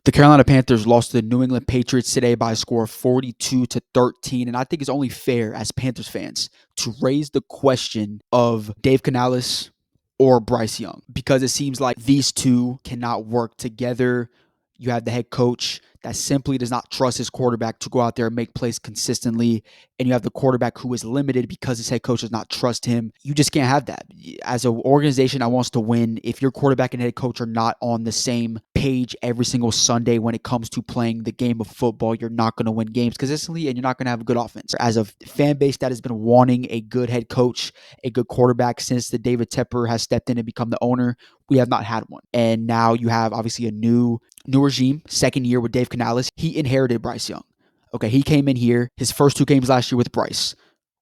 The Carolina Panthers lost to the New England Patriots today by a score of 42-13. And I think it's only fair as Panthers fans to raise the question of Dave Canales or Bryce Young, because it seems like these two cannot work together. You have the head coach that simply does not trust his quarterback to go out there and make plays consistently. And you have the quarterback who is limited because his head coach does not trust him. You just can't have that. As an organization that wants to win, if your quarterback and head coach are not on the same page every single Sunday when it comes to playing the game of football, you're not going to win games consistently and you're not going to have a good offense. As a fan base that has been wanting a good head coach, a good quarterback since the David Tepper has stepped in and become the owner, we have not had one. And now you have obviously a new regime, second year with Dave Canales. He inherited Bryce Young. Okay, he came in here. His first two games last year with Bryce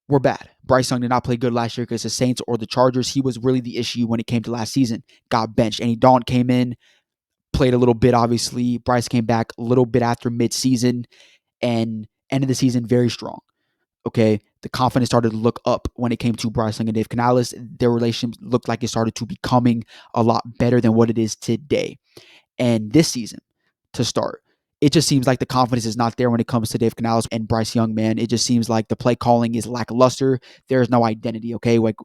were bad. Bryce Young did not play good last year because the Saints or the Chargers, he was really the issue when it came to last season. Got benched. Andy Dalton came in, played a little bit, obviously. Bryce came back a little bit after midseason and ended the season very strong. Okay, the confidence started to look up when it came to Bryce Young and Dave Canales. Their relationship looked like it started to becoming a lot better than what it is today. And this season, to start, it just seems like the confidence is not there when it comes to Dave Canales and Bryce Young, man. It just seems like the play calling is lackluster. There is no identity, okay? Like,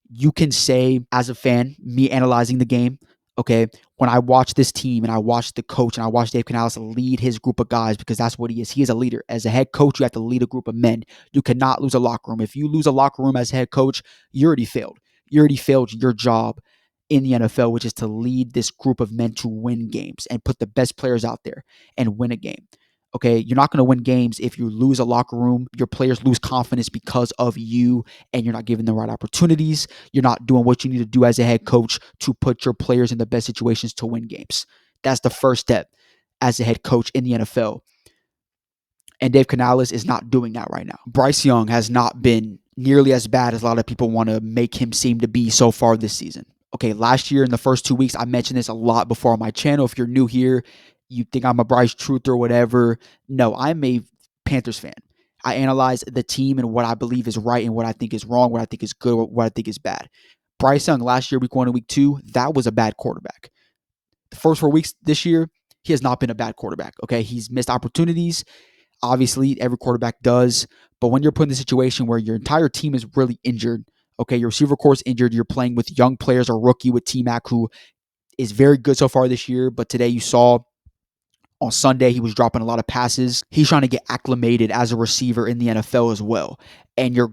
you can say, as a fan, me analyzing the game, okay, when I watch this team and I watch the coach and I watch Dave Canales lead his group of guys, because that's what he is. He is a leader. As a head coach, you have to lead a group of men. You cannot lose a locker room. If you lose a locker room as head coach, you already failed. You already failed your job in the NFL, which is to lead this group of men to win games and put the best players out there and win a game. Okay, you're not going to win games if you lose a locker room, your players lose confidence because of you, and you're not giving them the right opportunities. You're not doing what you need to do as a head coach to put your players in the best situations to win games. That's the first step as a head coach in the NFL. And Dave Canales is not doing that right now. Bryce Young has not been nearly as bad as a lot of people want to make him seem to be so far this season. Okay, last year in the first 2 weeks, I mentioned this a lot before on my channel. If you're new here, you think I'm a Bryce truther or whatever. No, I'm a Panthers fan. I analyze the team and what I believe is right and what I think is wrong, what I think is good, what I think is bad. Bryce Young last year, week 1 and week 2, that was a bad quarterback. The first 4 weeks this year, he has not been a bad quarterback. Okay, he's missed opportunities. Obviously, every quarterback does. But when you're put in a situation where your entire team is really injured, okay, your receiver core is injured, you're playing with young players or rookie with T-Mac, who is very good so far this year, but today you saw on Sunday he was dropping a lot of passes. He's trying to get acclimated as a receiver in the NFL as well. And your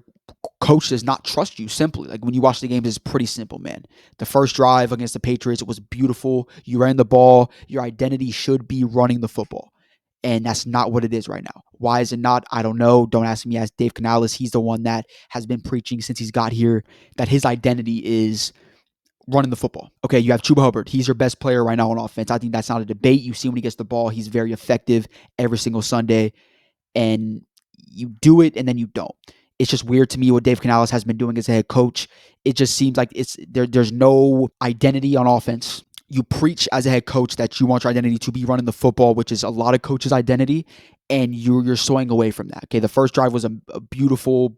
coach does not trust you, simply. Like, when you watch the games, it's pretty simple, man. The first drive against the Patriots, it was beautiful. You ran the ball. Your identity should be running the football. And that's not what it is right now. Why is it not? I don't know. Don't ask me. Ask Dave Canales. He's the one that has been preaching since he's got here that his identity is running the football. Okay, you have Chuba Hubbard. He's your best player right now on offense. I think that's not a debate. You see when he gets the ball, he's very effective every single Sunday. And you do it and then you don't. It's just weird to me what Dave Canales has been doing as a head coach. It just seems like there's no identity on offense. You preach as a head coach that you want your identity to be running the football, which is a lot of coaches' identity, and you're swaying away from that. Okay, the first drive was a beautiful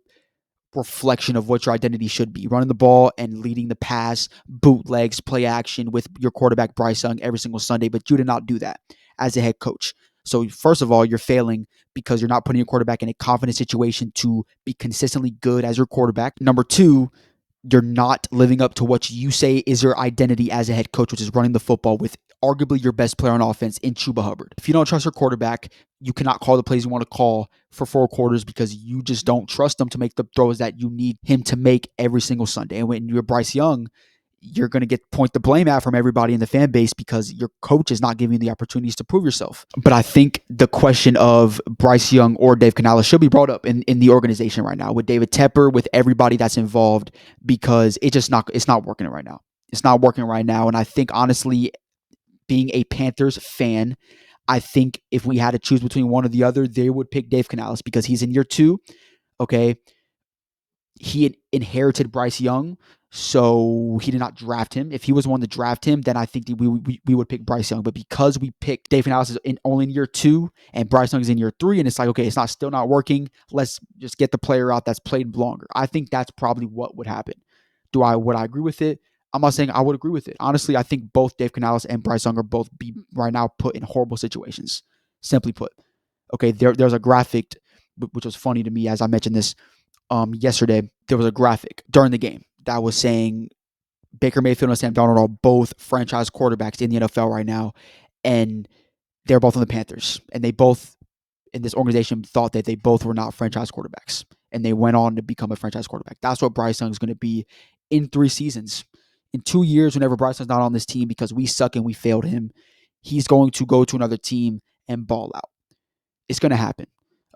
reflection of what your identity should be: running the ball and leading the pass, bootlegs, play action with your quarterback Bryce Young every single Sunday. But you did not do that as a head coach. So first of all, you're failing because you're not putting your quarterback in a confident situation to be consistently good as your quarterback. Number two, you're not living up to what you say is your identity as a head coach, which is running the football with arguably your best player on offense in Chuba Hubbard. If you don't trust your quarterback, you cannot call the plays you want to call for 4 quarters because you just don't trust him to make the throws that you need him to make every single Sunday. And when you're Bryce Young, you're going to get point the blame at from everybody in the fan base because your coach is not giving you the opportunities to prove yourself. But I think the question of Bryce Young or Dave Canales should be brought up in the organization right now with David Tepper, with everybody that's involved, because it's not working right now. It's not working right now. And I think, honestly, being a Panthers fan, I think if we had to choose between one or the other, they would pick Dave Canales because he's in year 2. Okay. He had inherited Bryce Young, so he did not draft him. If he was one to draft him, then I think we would pick Bryce Young. But because we picked Dave Canales only in year 2 and Bryce Young is in year 3, and it's like, okay, it's still not working. Let's just get the player out that's played longer. I think that's probably what would happen. Would I agree with it? I'm not saying I would agree with it. Honestly, I think both Dave Canales and Bryce Young are both be right now put in horrible situations. Simply put, okay. There's a graphic which was funny to me as I mentioned this yesterday. There was a graphic during the game that was saying Baker Mayfield and Sam Darnold are both franchise quarterbacks in the NFL right now, and they're both on the Panthers, and they both in this organization thought that they both were not franchise quarterbacks, and they went on to become a franchise quarterback. That's what Bryce Young is going to be in 3 seasons. In 2 years, whenever Bryce Young's not on this team because we suck and we failed him, he's going to go to another team and ball out. It's going to happen.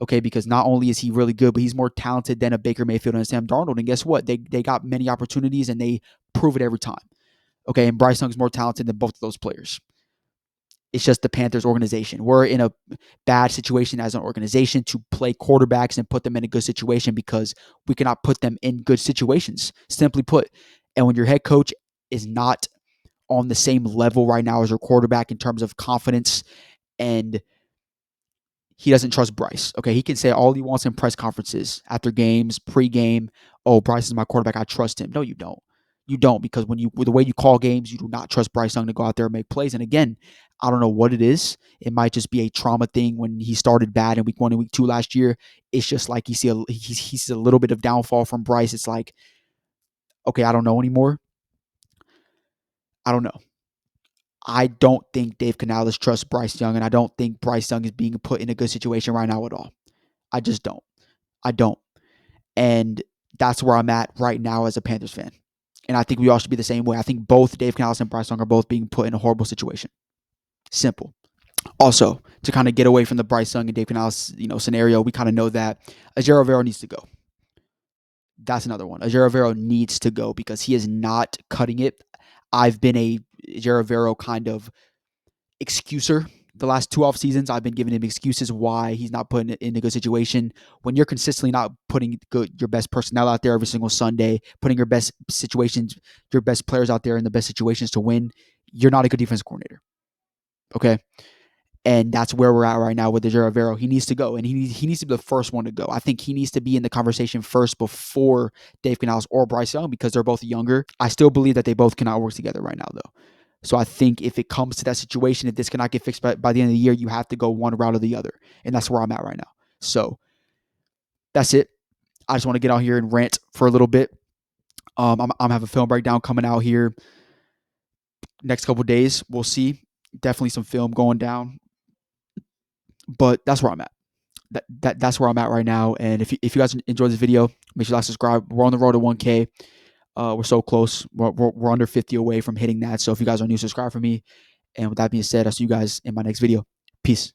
Okay, because not only is he really good, but he's more talented than a Baker Mayfield and a Sam Darnold. And guess what? They got many opportunities and they prove it every time. Okay, and Bryce Young's more talented than both of those players. It's just the Panthers organization. We're in a bad situation as an organization to play quarterbacks and put them in a good situation because we cannot put them in good situations, simply put. And when your head coach is not on the same level right now as your quarterback in terms of confidence, and he doesn't trust Bryce. Okay, he can say all he wants in press conferences, after games, pre-game. Oh, Bryce is my quarterback. I trust him. No, you don't. You don't, because with the way you call games, you do not trust Bryce Young to go out there and make plays. And again, I don't know what it is. It might just be a trauma thing when he started bad in week 1 and week 2 last year. It's just like he sees a little bit of downfall from Bryce. It's like, okay, I don't know anymore. I don't know. I don't think Dave Canales trusts Bryce Young, and I don't think Bryce Young is being put in a good situation right now at all. I just don't. I don't. And that's where I'm at right now as a Panthers fan. And I think we all should be the same way. I think both Dave Canales and Bryce Young are both being put in a horrible situation. Simple. Also, to kind of get away from the Bryce Young and Dave Canales, scenario, we kind of know that Ajero Rivera needs to go. That's another one. Ajero Rivera needs to go because he is not cutting it. I've been a Ajero Rivera kind of excuser the last 2 off seasons. I've been giving him excuses why he's not putting it in a good situation. When you're consistently not putting your best personnel out there every single Sunday, putting your best situations, your best players out there in the best situations to win, you're not a good defense coordinator. Okay. And that's where we're at right now with Ajero Rivera. He needs to go, and he needs to be the first one to go. I think he needs to be in the conversation first before Dave Canales or Bryce Young because they're both younger. I still believe that they both cannot work together right now, though. So I think if it comes to that situation, if this cannot get fixed by the end of the year, you have to go one route or the other. And that's where I'm at right now. So that's it. I just want to get out here and rant for a little bit. I'm having a film breakdown coming out here next couple of days. We'll see. Definitely some film going down. But that's where I'm at. That's where I'm at right now. And if you guys enjoyed this video, make sure to like, subscribe. We're on the road to 1K. We're so close. We're under 50 away from hitting that. So if you guys are new, subscribe for me. And with that being said, I'll see you guys in my next video. Peace.